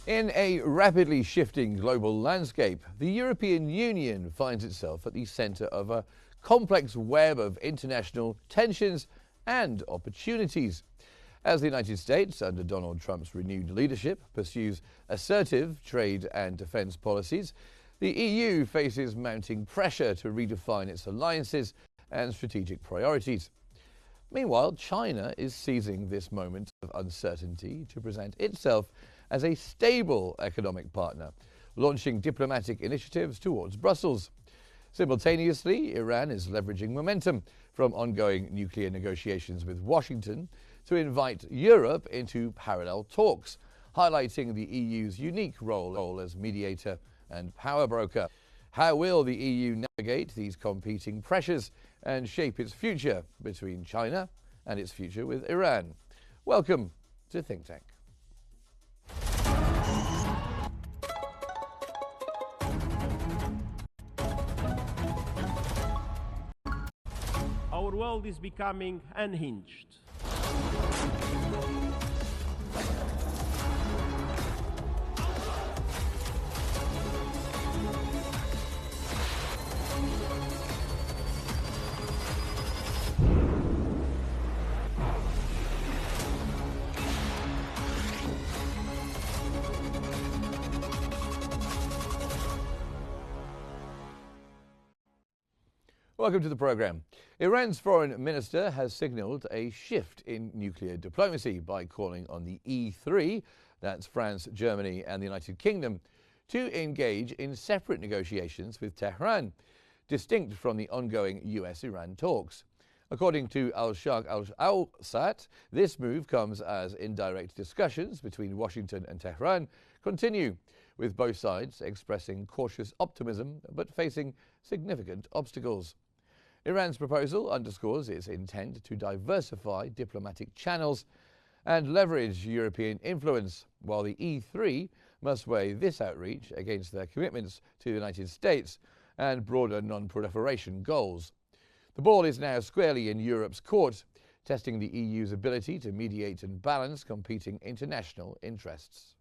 In a rapidly shifting global landscape, the European Union finds itself at the centre of a complex web of international tensions and opportunities. As the United States, under Donald Trump's renewed leadership, pursues assertive trade and defence policies, the EU faces mounting pressure to redefine its alliances and strategic priorities. Meanwhile, China is seizing this moment of uncertainty to present itself as a stable economic partner, launching diplomatic initiatives towards Brussels. Simultaneously, Iran is leveraging momentum from ongoing nuclear negotiations with Washington to invite Europe into parallel talks, highlighting the EU's unique role as mediator and power broker. How will the EU navigate these competing pressures and shape its future between China and its future with Iran? Welcome to Think Tank. Our world is becoming unhinged. Welcome to the program. Iran's foreign minister has signalled a shift in nuclear diplomacy by calling on the E3, that's France, Germany and the United Kingdom, to engage in separate negotiations with Tehran, distinct from the ongoing US-Iran talks. According to Al-Sharq Al-Awsat, this move comes as indirect discussions between Washington and Tehran continue, with both sides expressing cautious optimism but facing significant obstacles. Iran's proposal underscores its intent to diversify diplomatic channels and leverage European influence, while the E3 must weigh this outreach against their commitments to the United States and broader non-proliferation goals. The ball is now squarely in Europe's court, testing the EU's ability to mediate and balance competing international interests.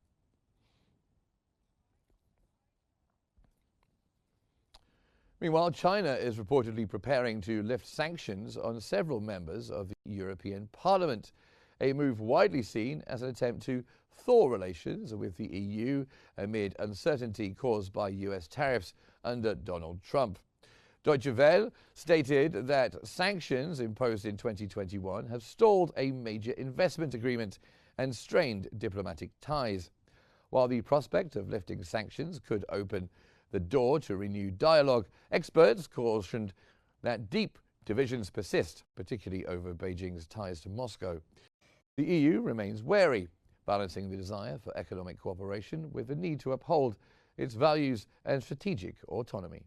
Meanwhile, China is reportedly preparing to lift sanctions on several members of the European Parliament, a move widely seen as an attempt to thaw relations with the EU amid uncertainty caused by US tariffs under Donald Trump. Deutsche Welle stated that sanctions imposed in 2021 have stalled a major investment agreement and strained diplomatic ties. While the prospect of lifting sanctions could open the door to renewed dialogue, experts cautioned that deep divisions persist, particularly over Beijing's ties to Moscow. The EU remains wary, balancing the desire for economic cooperation with the need to uphold its values and strategic autonomy.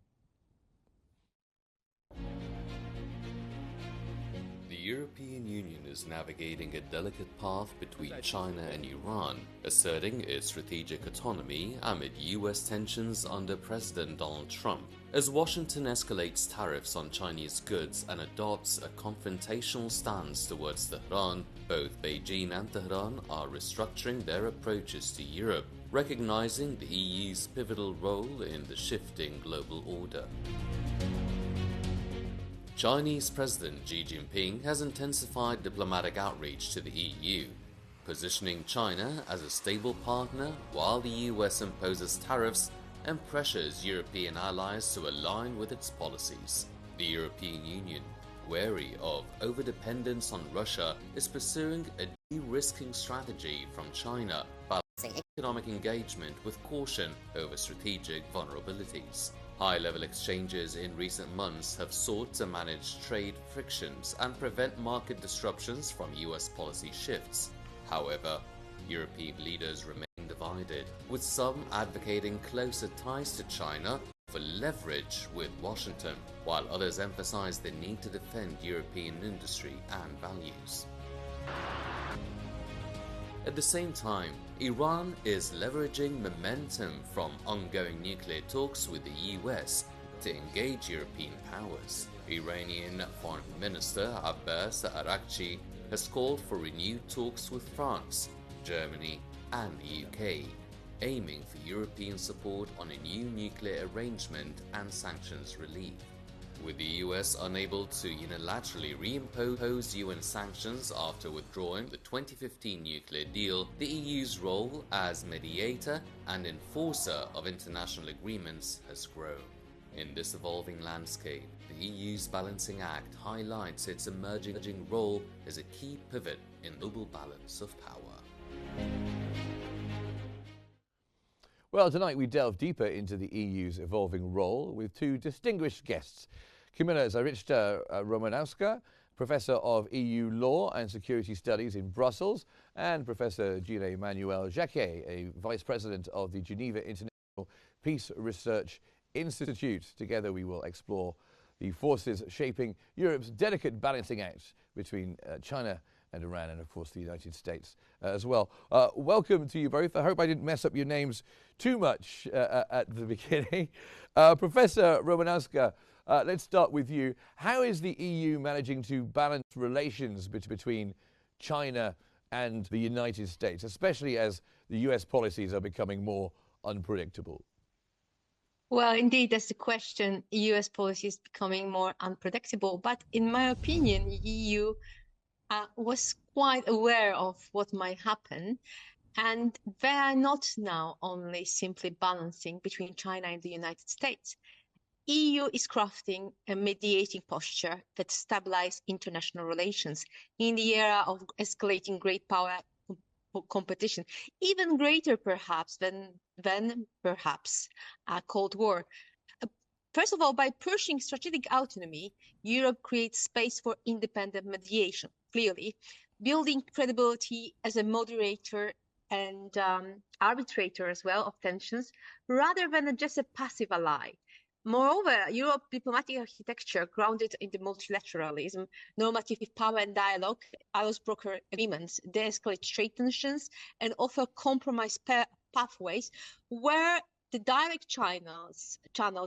The European Union is navigating a delicate path between China and Iran, asserting its strategic autonomy amid US tensions under President Donald Trump. As Washington escalates tariffs on Chinese goods and adopts a confrontational stance towards Tehran, both Beijing and Tehran are restructuring their approaches to Europe, recognizing the EU's pivotal role in the shifting global order. Chinese President Xi Jinping has intensified diplomatic outreach to the EU, positioning China as a stable partner while the US imposes tariffs and pressures European allies to align with its policies. The European Union, wary of overdependence on Russia, is pursuing a de-risking strategy from China, balancing economic engagement with caution over strategic vulnerabilities. High-level exchanges in recent months have sought to manage trade frictions and prevent market disruptions from US policy shifts. However, European leaders remain divided, with some advocating closer ties to China for leverage with Washington, while others emphasize the need to defend European industry and values. At the same time, Iran is leveraging momentum from ongoing nuclear talks with the US to engage European powers. Iranian Foreign Minister Abbas Araghchi has called for renewed talks with France, Germany and the UK, aiming for European support on a new nuclear arrangement and sanctions relief. With the US unable to unilaterally reimpose UN sanctions after withdrawing the 2015 nuclear deal, the EU's role as mediator and enforcer of international agreements has grown. In this evolving landscape, the EU's Balancing Act highlights its emerging role as a key pivot in the global balance of power. Well, tonight we delve deeper into the EU's evolving role with two distinguished guests. Kamila Zarychta-Romanowska, Professor of EU Law and Security Studies in Brussels, and Professor Gilles-Emmanuel Jacquet, a Vice President of the Geneva International Peace Research Institute. Together we will explore the forces shaping Europe's delicate balancing act between China and Iran, and of course the United States as well. Welcome to you both. I hope I didn't mess up your names too much at the beginning. Professor Romanowska, let's start with you. How is the EU managing to balance relations between China and the United States, especially as the US policies are becoming more unpredictable? Well, indeed, that's the question. US policy is becoming more unpredictable. But in my opinion, the EU was quite aware of what might happen. And they are not now only simply balancing between China and the United States. EU is crafting a mediating posture that stabilizes international relations in the era of escalating great power competition, even greater perhaps than perhaps a Cold War. First of all, by pushing strategic autonomy, Europe creates space for independent mediation, clearly, building credibility as a moderator and arbitrator as well of tensions, rather than just a passive ally. Moreover, Europe's diplomatic architecture, grounded in the multilateralism, normative power and dialogue, allows broker agreements, de-escalate trade tensions, and offer compromise pathways where the direct channels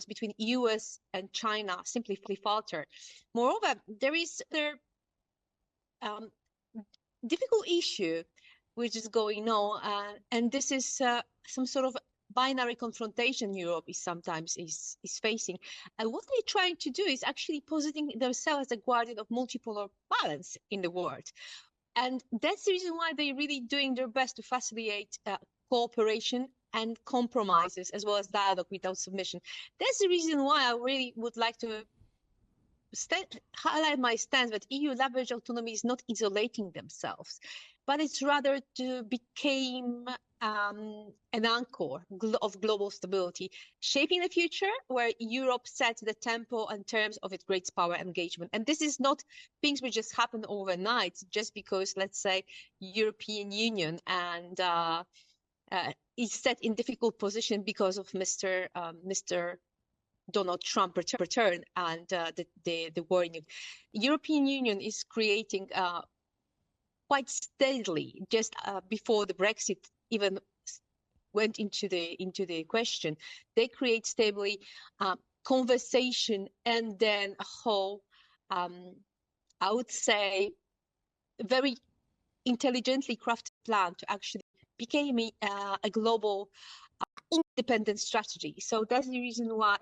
between US and China simply falter. Moreover, there is another difficult issue which is going on, and this is some sort of binary confrontation Europe is sometimes facing. And what they're trying to do is actually positing themselves as a guardian of multipolar balance in the world. And that's the reason why they're really doing their best to facilitate cooperation and compromises, as well as dialogue without submission. That's the reason why I really would like to highlight my stance that EU leverage autonomy is not isolating themselves, but it's rather to become an anchor of global stability, shaping the future where Europe sets the tempo and terms of its great power engagement. And this is not things which just happen overnight, just because, let's say, European Union and is set in difficult position because of Mr. Donald Trump return and the war in European Union is creating quite steadily just before the Brexit even went into the question. They create stably conversation and then a whole, I would say, very intelligently crafted plan to actually become a global independent strategy. So that's the reason why,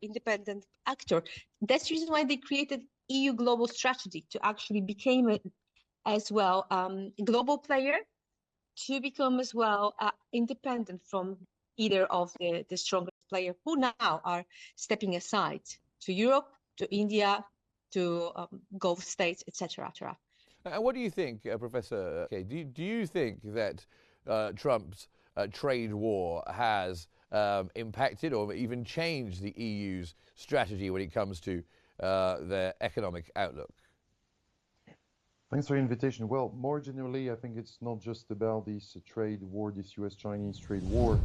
independent actor. That's the reason why they created EU global strategy to actually become as well a global player, to become as well independent from either of the strongest players who now are stepping aside to Europe, to India, to Gulf states, etc. And what do you think, Professor? Okay, do you think that Trump's trade war has impacted or even changed the EU's strategy when it comes to their economic outlook? Thanks for the invitation. Well, more generally, I think it's not just about this trade war, this US-Chinese trade war,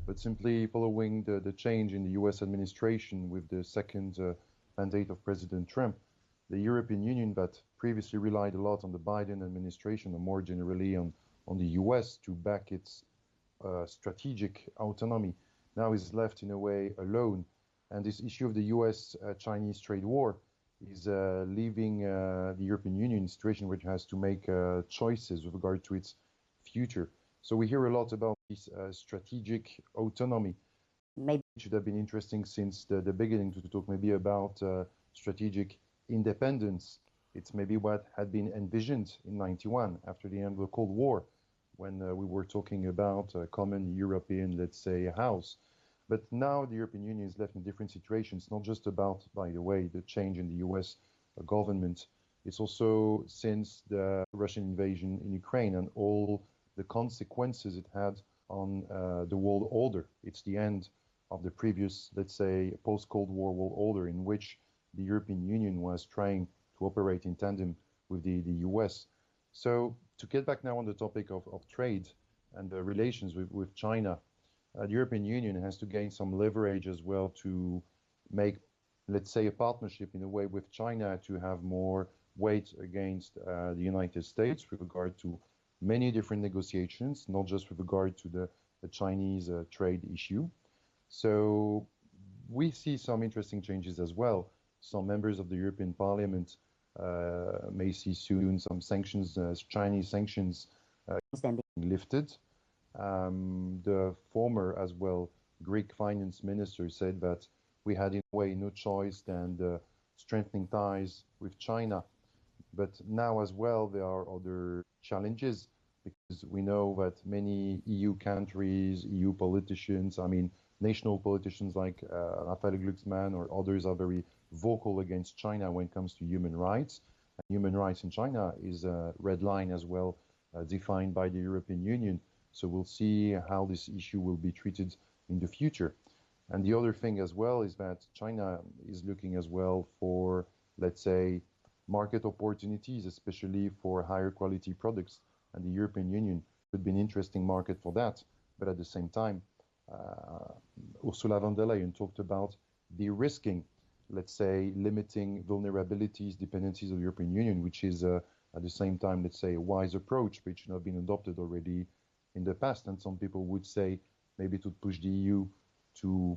but simply following the change in the US administration with the second mandate of President Trump. The European Union, that previously relied a lot on the Biden administration and more generally on the US to back its strategic autonomy, now is left in a way alone. And this issue of the US-Chinese trade war is leaving the European Union in a situation which has to make choices with regard to its future. So we hear a lot about this strategic autonomy. Maybe it should have been interesting since the beginning to talk maybe about strategic independence. It's maybe what had been envisioned in 91 after the end of the Cold War, when we were talking about a common European, let's say, house. But now the European Union is left in a different situation. It's not just about, by the way, the change in the US government. It's also since the Russian invasion in Ukraine and all the consequences it had on the world order. It's the end of the previous, let's say, post-Cold War world order in which the European Union was trying to operate in tandem with the US. So to get back now on the topic of trade and the relations with China, the European Union has to gain some leverage as well to make, let's say, a partnership in a way with China to have more weight against the United States with regard to many different negotiations, not just with regard to the Chinese trade issue. So we see some interesting changes as well. Some members of the European Parliament may see soon some sanctions, Chinese sanctions being lifted. The former, as well, Greek finance minister said that we had in a way no choice than strengthening ties with China. But now as well, there are other challenges because we know that many EU countries, EU politicians, I mean, national politicians like Raphael Glucksmann or others are very vocal against China when it comes to human rights. And human rights in China is a red line as well, defined by the European Union. So we'll see how this issue will be treated in the future. And the other thing as well is that China is looking as well for, let's say, market opportunities, especially for higher quality products. And the European Union could be an interesting market for that. But at the same time, Ursula von der Leyen talked about de-risking, let's say, limiting vulnerabilities, dependencies of the European Union, which is at the same time, let's say, a wise approach, which should have been adopted already in the past. And some people would say maybe to push the EU to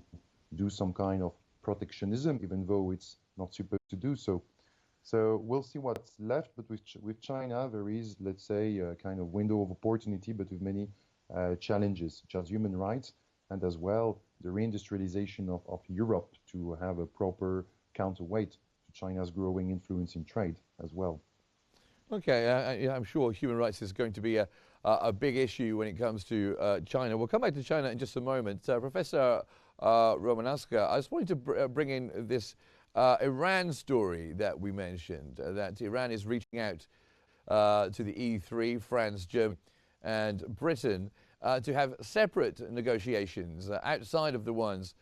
do some kind of protectionism, even though it's not supposed to do so. So we'll see what's left, but with China, there is, let's say, a kind of window of opportunity, but with many challenges, such as human rights, and as well the reindustrialization of Europe to have a proper counterweight to China's growing influence in trade as well. Okay, I'm sure human rights is going to be a big issue when it comes to China. We'll come back to China in just a moment. Professor Romanowska, I just wanted to bring in this Iran story that we mentioned, that Iran is reaching out to the E3, France, Germany and Britain, to have separate negotiations outside of the ones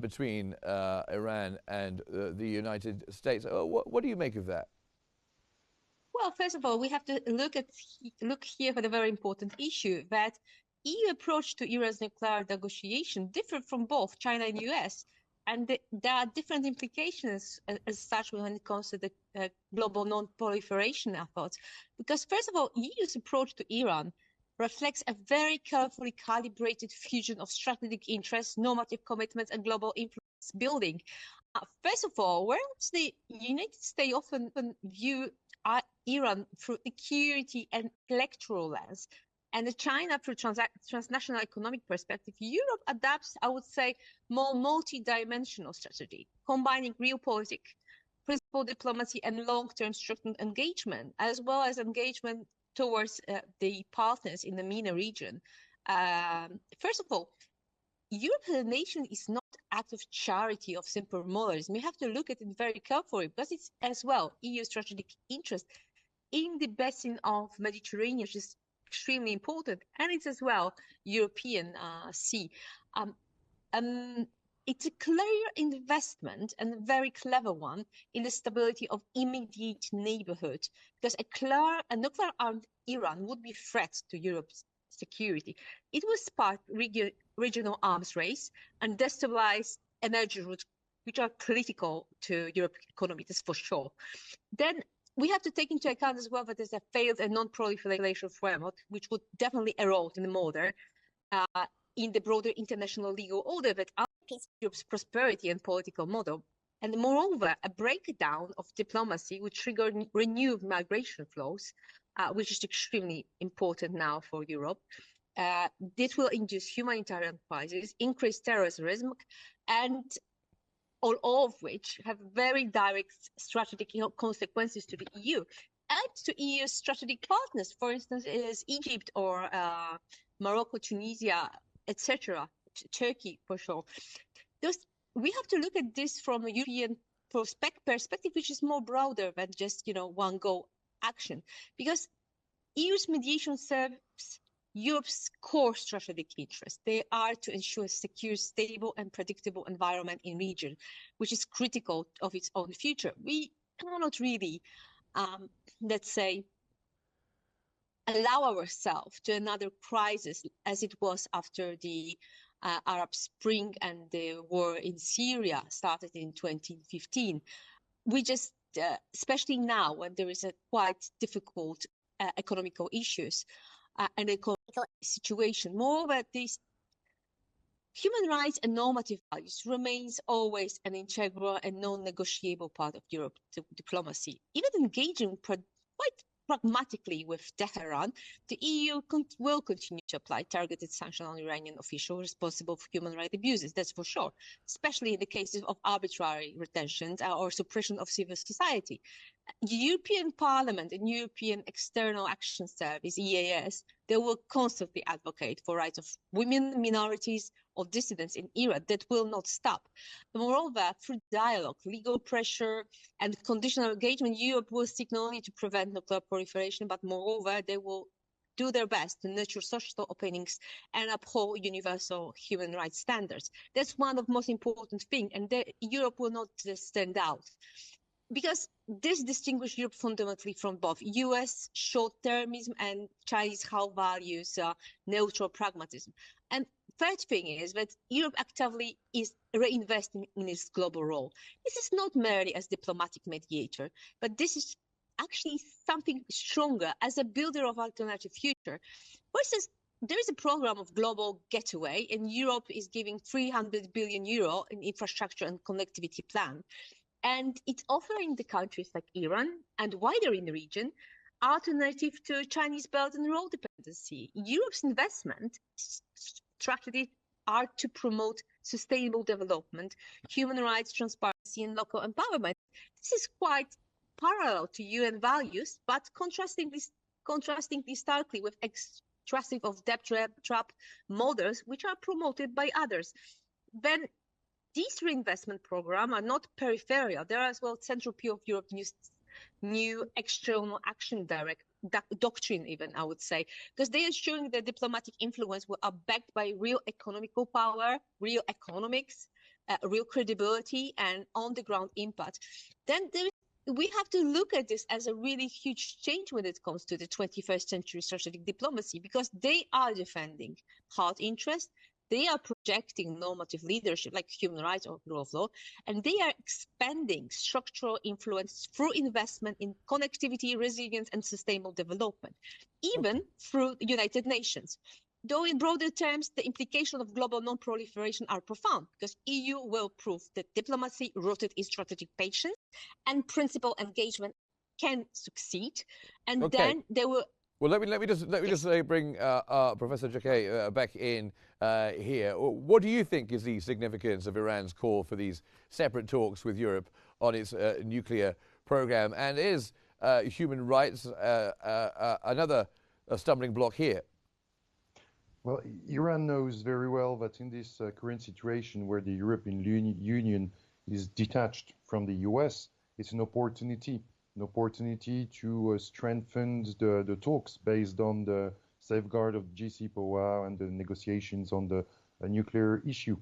between Iran and the United States. What do you make of that? Well, first of all, we have to look here for the very important issue that EU approach to Iran's nuclear negotiation differed from both China and US. And there are different implications as such when it comes to the global non-proliferation efforts. Because first of all, EU's approach to Iran reflects a very carefully calibrated fusion of strategic interests, normative commitments, and global influence building. First of all, whereas the United States often view Iran through security and electoral lens, and China through transnational economic perspective, Europe adapts, I would say, more multi-dimensional strategy, combining realpolitik, principal diplomacy, and long-term structured engagement, as well as engagement towards the partners in the MENA region. First of all, Europe as a nation is not an act of charity of simple modernism. We have to look at it very carefully because it's as well EU strategic interest in the basin of Mediterranean, which is extremely important, and it's as well European Sea. It's a clear investment and a very clever one in the stability of immediate neighborhood, because a nuclear armed Iran would be a threat to Europe's security. It will spark regional arms race and destabilize energy routes, which are critical to Europe's economy, that's for sure. Then we have to take into account as well that there's a failed and non-proliferation framework, which would definitely erode in the modern, in the broader international legal order that underpins Europe's prosperity and political model. And moreover, a breakdown of diplomacy would trigger renewed migration flows, which is extremely important now for Europe. this will induce humanitarian crisis, increase terrorism, and all of which have very direct strategic consequences to the EU and to EU strategic partners, for instance, is Egypt or Morocco, Tunisia, etc., Turkey for sure. We have to look at this from a European perspective, which is more broader than just one go action, because EU's mediation serves Europe's core strategic interests. They are to ensure a secure, stable, and predictable environment in region, which is critical of its own future. We cannot really, let's say, allow ourselves to another crisis as it was after the Arab Spring and the war in Syria started in 2015. We just, especially now when there is a quite difficult economical issues and economic situation, moreover, these human rights and normative values remains always an integral and non-negotiable part of Europe's diplomacy. Even engaging quite pragmatically with Tehran, the EU will continue to apply targeted sanctions on Iranian officials responsible for human rights abuses, that's for sure, especially in the cases of arbitrary retentions or suppression of civil society. The European Parliament and European External Action Service, EAS, they will constantly advocate for rights of women, minorities, or dissidents in Iran. That will not stop. Moreover, through dialogue, legal pressure, and conditional engagement, Europe will seek not only to prevent nuclear proliferation, but moreover, they will do their best to nurture social openings and uphold universal human rights standards. That's one of the most important things, and Europe will not stand out. Because this distinguishes Europe fundamentally from both US short-termism and Chinese how values neutral pragmatism. And third thing is that Europe actively is reinvesting in its global role. This is not merely as diplomatic mediator, but this is actually something stronger as a builder of alternative future. For instance, there is a program of global getaway, and Europe is giving 300 billion euro in infrastructure and connectivity plan. And it's offering the countries like Iran and wider in the region alternative to Chinese Belt and Road dependency. Europe's investment strategies are to promote sustainable development, human rights, transparency, and local empowerment. This is quite parallel to UN values, but contrasting this starkly with extractive of debt trap models, which are promoted by others. Then these reinvestment programs are not peripheral. They are as well central piece of Europe's new external action doctrine, even, I would say, because they are ensuring that diplomatic influence are backed by real economical power, real economics, real credibility, and on-the-ground impact. Then we have to look at this as a really huge change when it comes to the 21st century strategic diplomacy, because they are defending hard interests. They are projecting normative leadership like human rights or rule of law, and they are expanding structural influence through investment in connectivity, resilience, and sustainable development, even through the United Nations. Though in broader terms, the implications of global non-proliferation are profound, because EU will prove that diplomacy rooted in strategic patience and principled engagement can succeed, and then they will. Well, let me just bring Professor Jacquet back in here. What do you think is the significance of Iran's call for these separate talks with Europe on its nuclear program, and is human rights another stumbling block here? Well, Iran knows very well that in this current situation where the European Union is detached from the US, it's an opportunity to strengthen the talks based on the safeguard of JCPOA and the negotiations on the nuclear issue.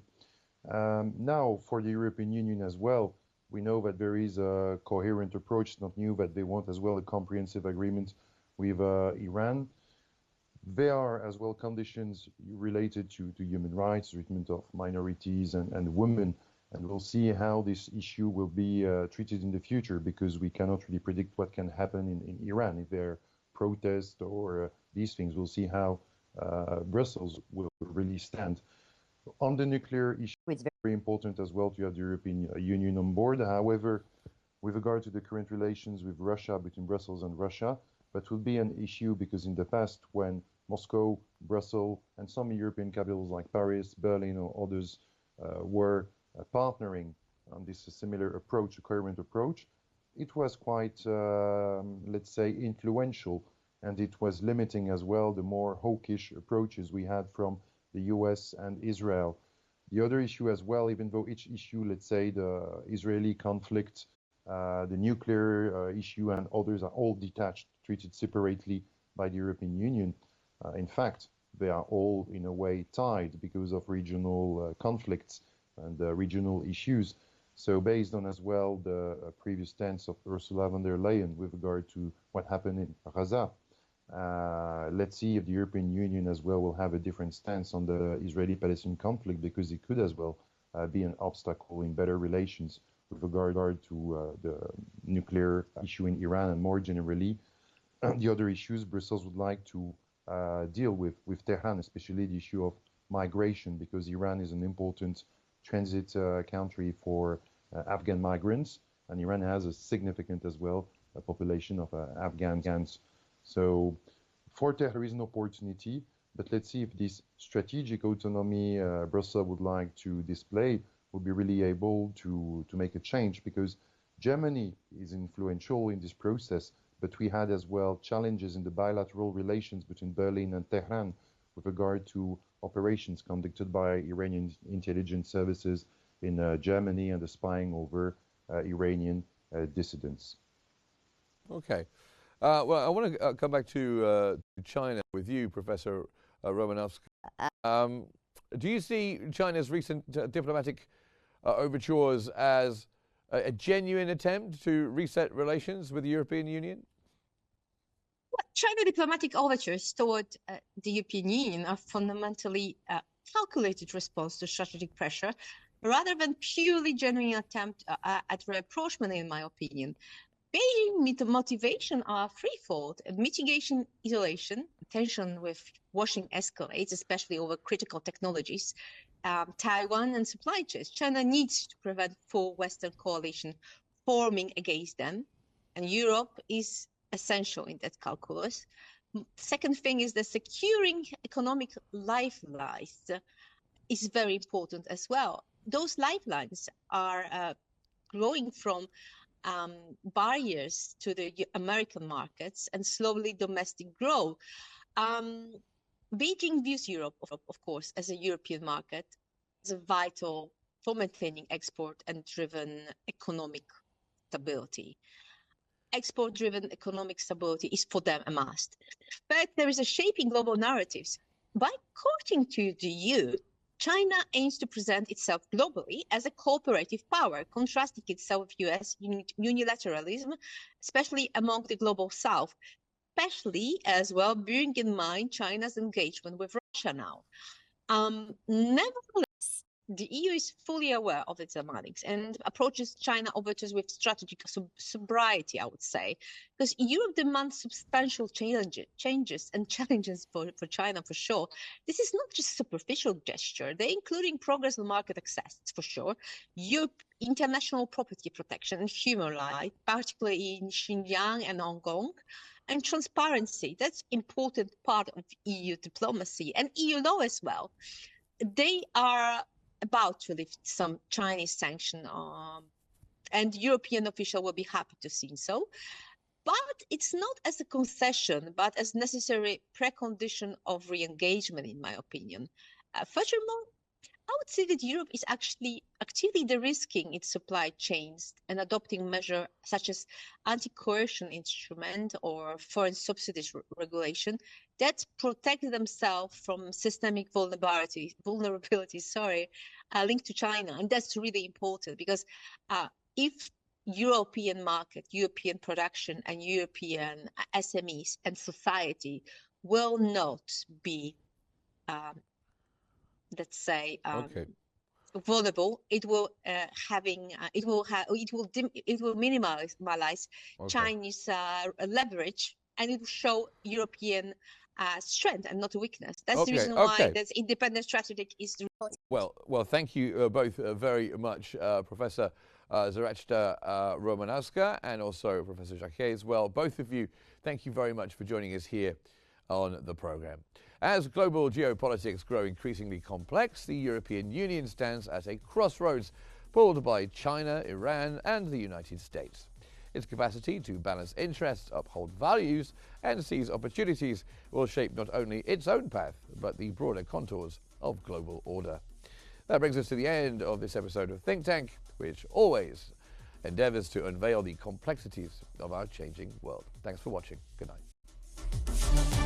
Now, for the European Union as well, we know that there is a coherent approach. It's not new that they want as well a comprehensive agreement with Iran. There are as well conditions related to human rights, treatment of minorities and women. And we'll see how this issue will be treated in the future, because we cannot really predict what can happen in Iran. If there are protests or these things, we'll see how Brussels will really stand. On the nuclear issue, it's very important as well to have the European Union on board. However, with regard to the current relations with Russia, between Brussels and Russia, that will be an issue, because in the past, when Moscow, Brussels, and some European capitals like Paris, Berlin, or others were partnering on this similar approach, a coherent approach, it was quite, let's say, influential, and it was limiting as well the more hawkish approaches we had from the US and Israel. The other issue as well, even though each issue, let's say the Israeli conflict, the nuclear issue and others are all detached, treated separately by the European Union, in fact, they are all in a way tied because of regional conflicts and regional issues. So based on as well the previous stance of Ursula von der Leyen with regard to what happened in Gaza, let's see if the European Union as well will have a different stance on the Israeli-Palestinian conflict, because it could as well be an obstacle in better relations with regard to the nuclear issue in Iran and more generally the other issues Brussels would like to deal with Tehran, especially the issue of migration, because Iran is an important transit country for Afghan migrants, and Iran has a significant as well population of Afghans. So for Tehran there is an opportunity, but let's see if this strategic autonomy Brussels would like to display will be really able to make a change, because Germany is influential in this process, but we had as well challenges in the bilateral relations between Berlin and Tehran with regard to operations conducted by Iranian intelligence services in Germany and the spying over Iranian dissidents. Okay. Well, I want to come back to China with you, Professor Romanowska. Do you see China's recent diplomatic overtures as a genuine attempt to reset relations with the European Union? Well, China diplomatic overtures toward the European Union are fundamentally a calculated response to strategic pressure, rather than purely genuine attempt at rapprochement, in my opinion. Beijing motivation are threefold: mitigation, isolation, tension with Washington escalates, especially over critical technologies, Taiwan, and supply chains. China needs to prevent full Western coalition forming against them, and Europe is essential in that calculus. Second thing is that securing economic lifelines is very important as well. Those lifelines are growing from barriers to the American markets and slowly domestic growth. Beijing views Europe, of course, as a European market, as a vital for maintaining export and driven economic stability. Export-driven economic stability is for them a must. But there is a shaping global narratives. By courting to the EU, China aims to present itself globally as a cooperative power, contrasting itself with US unilateralism, especially among the global South, especially as well bearing in mind China's engagement with Russia now. Nevertheless, the EU is fully aware of its dynamics and approaches China overtures with strategic sobriety, I would say, because Europe demands substantial changes and challenges for China for sure. This is not just a superficial gesture. They're including progress on market access, for sure, Europe, international property protection and human rights, particularly in Xinjiang and Hong Kong, and transparency. That's important part of EU diplomacy and EU law as well. They are about to lift some Chinese sanction, and European officials will be happy to see so. But it's not as a concession, but as necessary precondition of re-engagement, in my opinion. Furthermore, I would say that Europe is actually actively de-risking its supply chains and adopting measures such as anti-coercion instrument or foreign subsidies regulation that protect themselves from systemic vulnerabilities, linked to China. And that's really important, because if European market, European production, and European SMEs and society will not be let's say vulnerable, it will minimize Chinese leverage, and it will show European strength and not weakness. That's the reason why this independent strategy is. Well, thank you both very much, Professor Zaraczta Romanowska and also Professor Jacquet as well. Both of you, thank you very much for joining us here on the programme. As global geopolitics grow increasingly complex, the European Union stands at a crossroads, pulled by China, Iran and the United States. Its capacity to balance interests, uphold values and seize opportunities will shape not only its own path, but the broader contours of global order. That brings us to the end of this episode of Think Tank, which always endeavours to unveil the complexities of our changing world. Thanks for watching. Good night.